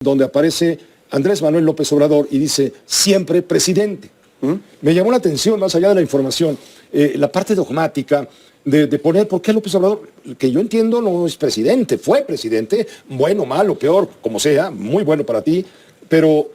donde aparece Andrés Manuel López Obrador y dice siempre presidente. Me llamó la atención, más allá de la información, la parte dogmática de poner por qué López Obrador, que yo entiendo no es presidente, fue presidente, bueno, malo, peor, como sea, muy bueno para ti, pero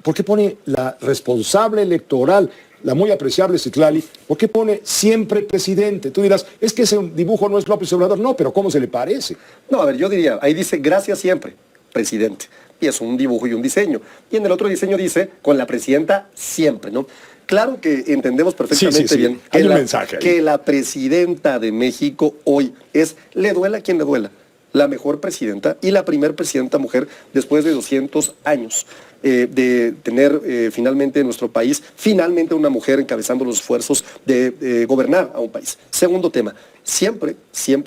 ¿por qué pone la responsable electoral, la muy apreciable Citlali, por qué pone siempre presidente? Tú dirás, es que ese dibujo no es López Obrador, no, pero ¿cómo se le parece? No, a ver, yo diría, ahí dice gracias siempre, presidente. Y es un dibujo y un diseño. Y en el otro diseño dice, con la presidenta siempre, ¿no? Claro que entendemos perfectamente bien que la presidenta de México hoy es, le duela a quien le duela, la mejor presidenta y la primer presidenta mujer después de 200 años. De tener finalmente en nuestro país, finalmente una mujer encabezando los esfuerzos de gobernar a un país. Segundo tema, siempre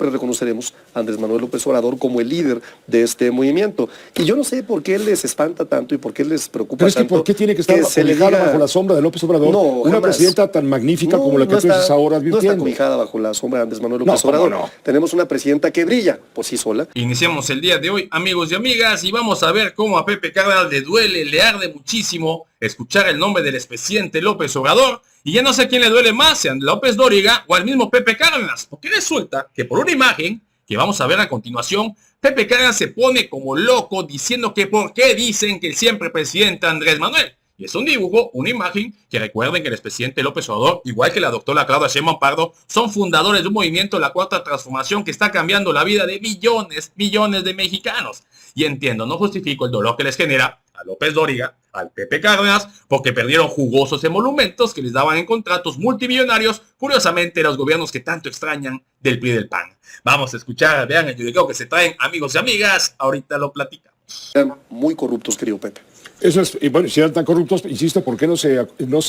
reconoceremos a Andrés Manuel López Obrador como el líder de este movimiento. Y yo no sé por qué les espanta tanto y por qué les preocupa tanto. Pero es que ¿por qué tiene que estar cobijada bajo la sombra de López Obrador? No, una presidenta tan magnífica como la que tú estás ahora advirtiendo. No está cobijada bajo la sombra de Andrés Manuel López Obrador. No. Tenemos una presidenta que brilla por sí sola. Iniciamos el día de hoy, amigos y amigas, y vamos a ver cómo a Pepe Cárdenas le duele, le arde muchísimo escuchar el nombre del expresidente López Obrador, y ya no sé a quién le duele más, si a López Dóriga o al mismo Pepe Cárdenas, porque resulta que por una imagen que vamos a ver a continuación, Pepe Cárdenas se pone como loco diciendo que por qué dicen que el siempre presidente Andrés Manuel. Y es un dibujo, una imagen, que recuerden que el expresidente López Obrador, igual que la doctora Claudia Sheinbaum Pardo, son fundadores de un movimiento, la Cuarta Transformación, que está cambiando la vida de millones de mexicanos. Y entiendo, no justifico el dolor que les genera a López Dóriga, al Pepe Cárdenas, porque perdieron jugosos emolumentos que les daban en contratos multimillonarios, curiosamente los gobiernos que tanto extrañan del PRI y del PAN. Vamos a escuchar, vean el yudiqueo que se traen, amigos y amigas, ahorita lo platicamos. Eran muy corruptos, querido Pepe. Eso es, y bueno, si eran tan corruptos, insisto, ¿por qué no se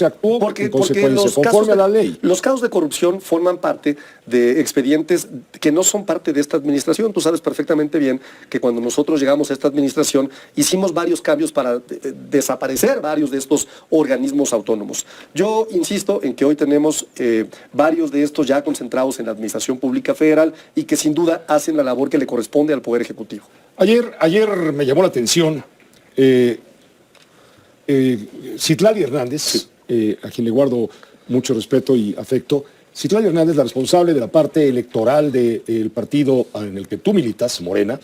actuó en consecuencia, conforme a la ley? Los casos de corrupción forman parte de expedientes que no son parte de esta administración. Tú sabes perfectamente bien que cuando nosotros llegamos a esta administración hicimos varios cambios para desaparecer varios de estos organismos autónomos. Yo insisto en que hoy tenemos varios de estos ya concentrados en la Administración Pública Federal y que sin duda hacen la labor que le corresponde al Poder Ejecutivo. Ayer me llamó la atención Citlali Hernández, a quien le guardo mucho respeto y afecto. Citlali Hernández, la responsable de la parte electoral del partido en el que tú militas, Morena,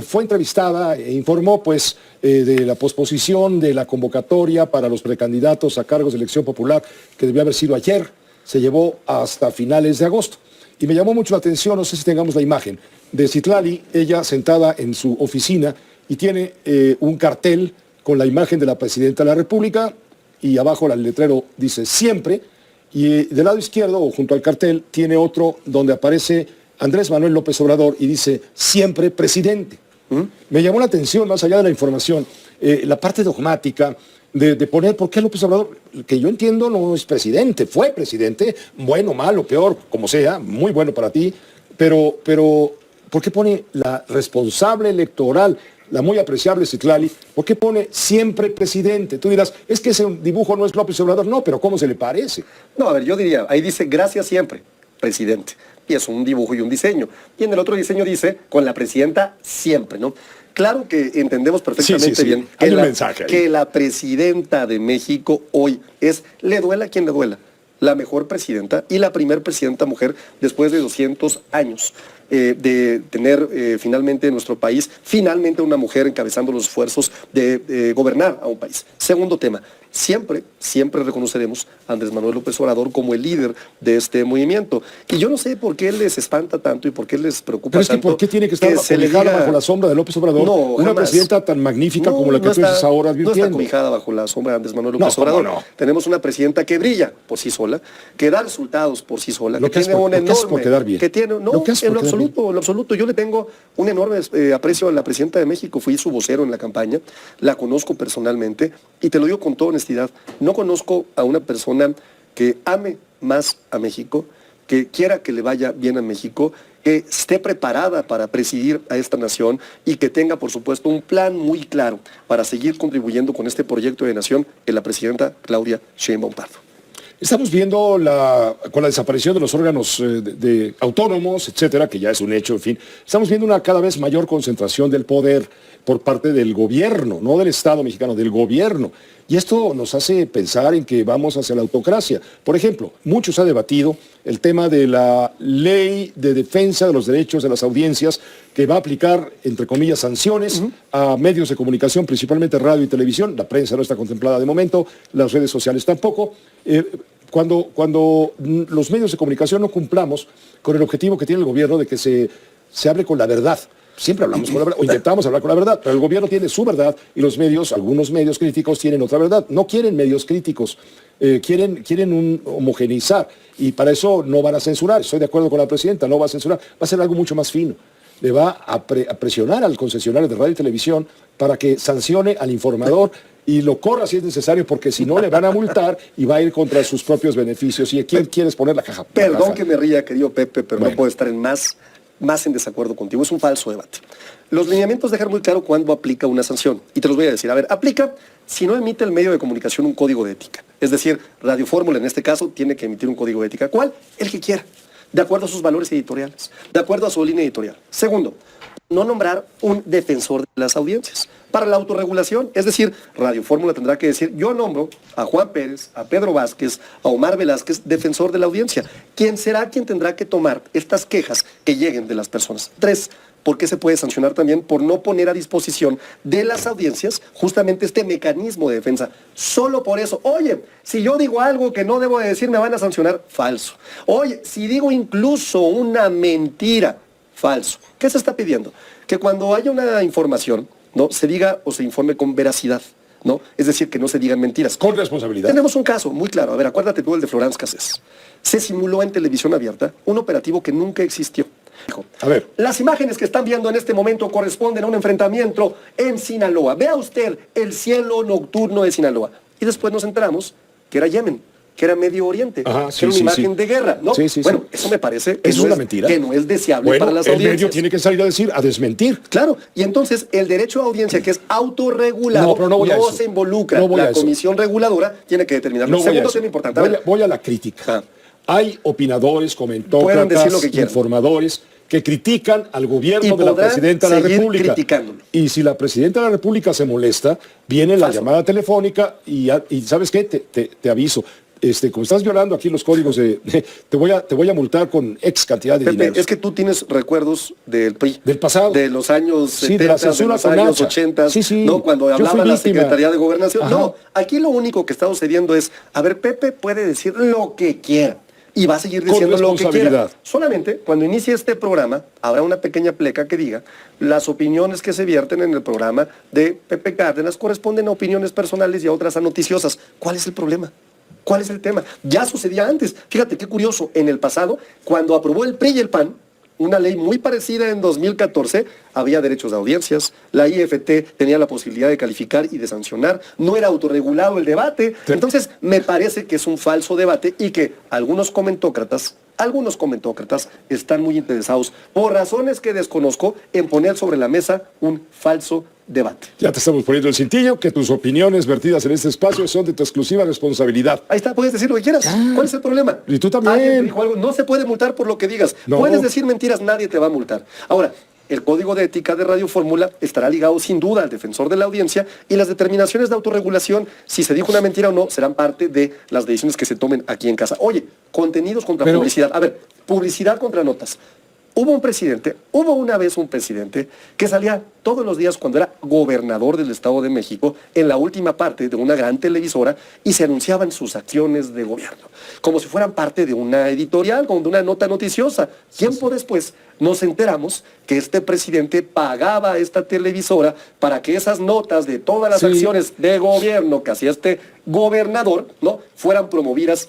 fue entrevistada e informó pues de la posposición de la convocatoria para los precandidatos a cargos de elección popular que debió haber sido ayer, se llevó hasta finales de agosto. Y me llamó mucho la atención, no sé si tengamos la imagen, de Citlali, ella sentada en su oficina y tiene un cartel con la imagen de la presidenta de la República y abajo el letrero dice siempre, y del lado izquierdo o junto al cartel tiene otro donde aparece Andrés Manuel López Obrador y dice siempre presidente. Me llamó la atención, más allá de la información, la parte dogmática de poner por qué López Obrador, que yo entiendo no es presidente, fue presidente, bueno, malo, peor, como sea, muy bueno para ti, pero ¿por qué pone la responsable electoral, la muy apreciable Citlali, por qué pone siempre presidente? Tú dirás, es que ese dibujo no es López Obrador, no, pero ¿cómo se le parece? No, a ver, yo diría, ahí dice gracias siempre, presidente. Y es un dibujo y un diseño. Y en el otro diseño dice, con la presidenta siempre, ¿no? Claro que entendemos perfectamente bien que la presidenta de México hoy es, le duela a quien le duela, la mejor presidenta y la primer presidenta mujer después de 200 años. De tener finalmente en nuestro país, finalmente una mujer encabezando los esfuerzos de gobernar a un país. Segundo tema, siempre reconoceremos a Andrés Manuel López Obrador como el líder de este movimiento. Y yo no sé por qué les espanta tanto y por qué les preocupa tanto. Pero es que ¿por qué tiene que estar cobijada bajo la sombra de López Obrador? No, una presidenta tan magnífica como la que tú estás ahora advirtiendo. No está cobijada bajo la sombra de Andrés Manuel López Obrador. No. Tenemos una presidenta que brilla por sí sola, que da resultados por sí sola, que tiene un enorme... Que tiene, no, en lo absoluto. Yo le tengo un enorme aprecio a la presidenta de México. Fui su vocero en la campaña, la conozco personalmente y te lo digo con toda honestidad. No conozco a una persona que ame más a México, que quiera que le vaya bien a México, que esté preparada para presidir a esta nación y que tenga, por supuesto, un plan muy claro para seguir contribuyendo con este proyecto de nación que la presidenta Claudia Sheinbaum Pardo. Estamos viendo con la desaparición de los órganos autónomos, etcétera, que ya es un hecho, en fin, estamos viendo una cada vez mayor concentración del poder por parte del gobierno, no del Estado mexicano, del gobierno. Y esto nos hace pensar en que vamos hacia la autocracia. Por ejemplo, mucho se ha debatido el tema de la ley de defensa de los derechos de las audiencias que va a aplicar, entre comillas, sanciones a medios de comunicación, principalmente radio y televisión. La prensa no está contemplada de momento, las redes sociales tampoco. Cuando los medios de comunicación no cumplamos con el objetivo que tiene el gobierno de que se hable con la verdad. Siempre hablamos con la verdad, o intentamos hablar con la verdad, pero el gobierno tiene su verdad y los medios, algunos medios críticos tienen otra verdad. No quieren medios críticos, quieren homogeneizar y para eso no van a censurar. Estoy de acuerdo con la presidenta, no va a censurar, va a ser algo mucho más fino. Le va a presionar al concesionario de radio y televisión para que sancione al informador y lo corra si es necesario, porque si no le van a multar y va a ir contra sus propios beneficios. ¿Y a quién quieres poner la caja? Perdón que me ría, querido Pepe, pero bueno, no puedo estar más en desacuerdo contigo. Es un falso debate. Los lineamientos dejan muy claro cuándo aplica una sanción. Y te los voy a decir. A ver, aplica si no emite el medio de comunicación un código de ética. Es decir, Radio Fórmula en este caso tiene que emitir un código de ética. ¿Cuál? El que quiera. De acuerdo a sus valores editoriales. De acuerdo a su línea editorial. Segundo, no nombrar un defensor de las audiencias. Para la autorregulación, es decir, Radio Fórmula tendrá que decir, yo nombro a Juan Pérez, a Pedro Vázquez, a Omar Velázquez, defensor de la audiencia. ¿Quién será quien tendrá que tomar estas quejas que lleguen de las personas? 3, ¿por qué se puede sancionar también? Por no poner a disposición de las audiencias justamente este mecanismo de defensa. Solo por eso. Oye, si yo digo algo que no debo de decir, me van a sancionar. Falso. Oye, si digo incluso una mentira, falso. ¿Qué se está pidiendo? Que cuando haya una información, ¿no?, se diga o se informe con veracidad, ¿no? Es decir, que no se digan mentiras. Con responsabilidad. Tenemos un caso muy claro. A ver, acuérdate tú el de Florence Cassés. Se simuló en televisión abierta un operativo que nunca existió. A ver. Las imágenes que están viendo en este momento corresponden a un enfrentamiento en Sinaloa. Vea usted el cielo nocturno de Sinaloa. Y después nos enteramos que era Yemen, que era Medio Oriente, Ajá, que era una imagen de guerra, ¿no? Bueno, eso me parece que, es una mentira, que no es deseable para las audiencias. El medio tiene que salir a desmentir. Claro, y entonces el derecho a audiencia, que es autorregulado, no se involucra. La comisión reguladora tiene que determinarlo. Segundo tema importante. Voy a la crítica. Hay opinadores, comentócratas, informadores que critican al gobierno de la presidenta de la República. Y si la presidenta de la República se molesta, viene la llamada telefónica y ¿sabes qué? Te aviso. Como estás violando aquí los códigos te voy a multar con X cantidad de dinero. Es que tú tienes recuerdos del PRI. Del pasado. De los años 70, de la censura de los años 80, ¿no? Cuando hablaba la Secretaría de Gobernación. Ajá. No, aquí lo único que está sucediendo es, a ver, Pepe puede decir lo que quiera. Y va a seguir diciendo lo que quiera. Solamente cuando inicie este programa habrá una pequeña pleca que diga las opiniones que se vierten en el programa de Pepe Cárdenas corresponden a opiniones personales y a otras a noticiosas. ¿Cuál es el problema? ¿Cuál es el tema? Ya sucedía antes. Fíjate qué curioso. En el pasado, cuando aprobó el PRI y el PAN, una ley muy parecida en 2014, había derechos de audiencias, la IFT tenía la posibilidad de calificar y de sancionar, no era autorregulado el debate. Sí. Entonces, me parece que es un falso debate y que algunos comentócratas están muy interesados, por razones que desconozco, en poner sobre la mesa un falso debate. Ya te estamos poniendo el cintillo, que tus opiniones vertidas en este espacio son de tu exclusiva responsabilidad. Ahí está, puedes decir lo que quieras. ¿Cuál es el problema? Y tú también. Dijo algo, no se puede multar por lo que digas. No. Puedes decir mentiras, nadie te va a multar. Ahora, el código de ética de Radio Fórmula estará ligado sin duda al defensor de la audiencia y las determinaciones de autorregulación, si se dijo una mentira o no, serán parte de las decisiones que se tomen aquí en casa. Oye, contenidos contra publicidad. A ver, publicidad contra notas. Hubo una vez un presidente que salía todos los días cuando era gobernador del Estado de México en la última parte de una gran televisora y se anunciaban sus acciones de gobierno, como si fueran parte de una editorial, como de una nota noticiosa. Tiempo después nos enteramos que este presidente pagaba a esta televisora para que esas notas de todas las acciones de gobierno que hacía este gobernador, ¿no?, fueran promovidas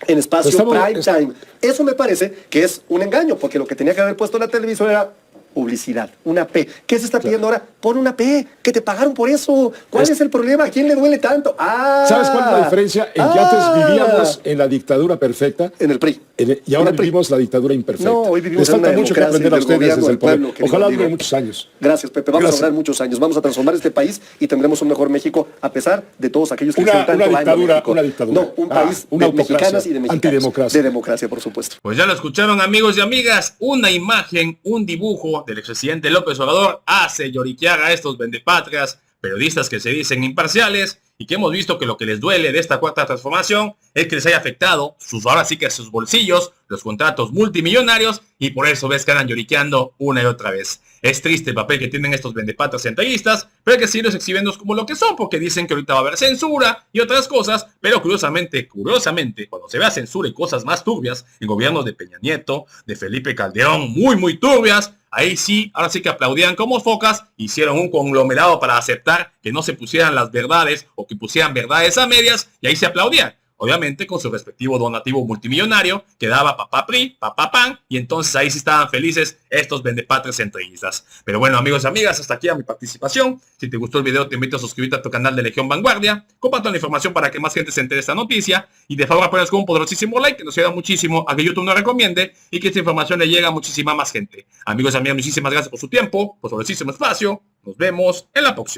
en espacio prime time. Eso me parece que es un engaño, porque lo que tenía que haber puesto la televisora era publicidad, una P. ¿Qué se está pidiendo ahora? Pon una P, que te pagaron por eso. ¿Cuál es el problema? ¿A quién le duele tanto? ¿Sabes cuál es la diferencia? En que antes vivíamos en la dictadura perfecta. En el PRI. Y ahora vivimos la dictadura imperfecta. No, hoy vivimos Les falta mucho que aprender a ustedes desde el poder. Ojalá dure digo. muchos años. Gracias, Pepe. Vamos a durar muchos años. Vamos a transformar este país y tendremos un mejor México a pesar de todos aquellos que hicieron tanto daño a México. Una dictadura. No, un país de mexicanas y de mexicanos. Antidemocracia. De democracia, por supuesto. Pues ya lo escucharon, amigos y amigas. Una imagen, un dibujo del expresidente López Obrador hace lloriquear a estos vendepatrias, periodistas que se dicen imparciales y que hemos visto que lo que les duele de esta cuarta transformación es que les haya afectado ahora sí que sus bolsillos, los contratos multimillonarios, y por eso ves que andan lloriqueando una y otra vez. Es triste el papel que tienen estos vendepatas centralistas, pero hay que seguirlos exhibiendo como lo que son, porque dicen que ahorita va a haber censura y otras cosas, pero curiosamente, cuando se vea censura y cosas más turbias, en gobiernos de Peña Nieto, de Felipe Calderón, muy turbias, ahí sí, ahora sí que aplaudían como focas, hicieron un conglomerado para aceptar que no se pusieran las verdades o que pusieran verdades a medias, y ahí se aplaudían. Obviamente con su respectivo donativo multimillonario que daba papá PRI, papá PAN, y entonces ahí sí estaban felices estos vendepatres centralistas. Pero bueno, amigos y amigas, hasta aquí a mi participación. Si te gustó el video, te invito a suscribirte a tu canal de Legión Vanguardia. Comparto la información para que más gente se entere de esta noticia. Y de favor apoyas con un poderosísimo like, que nos ayuda muchísimo a que YouTube nos recomiende y que esta información le llegue a muchísima más gente. Amigos y amigas, muchísimas gracias por su tiempo, por su poderosísimo espacio. Nos vemos en la próxima.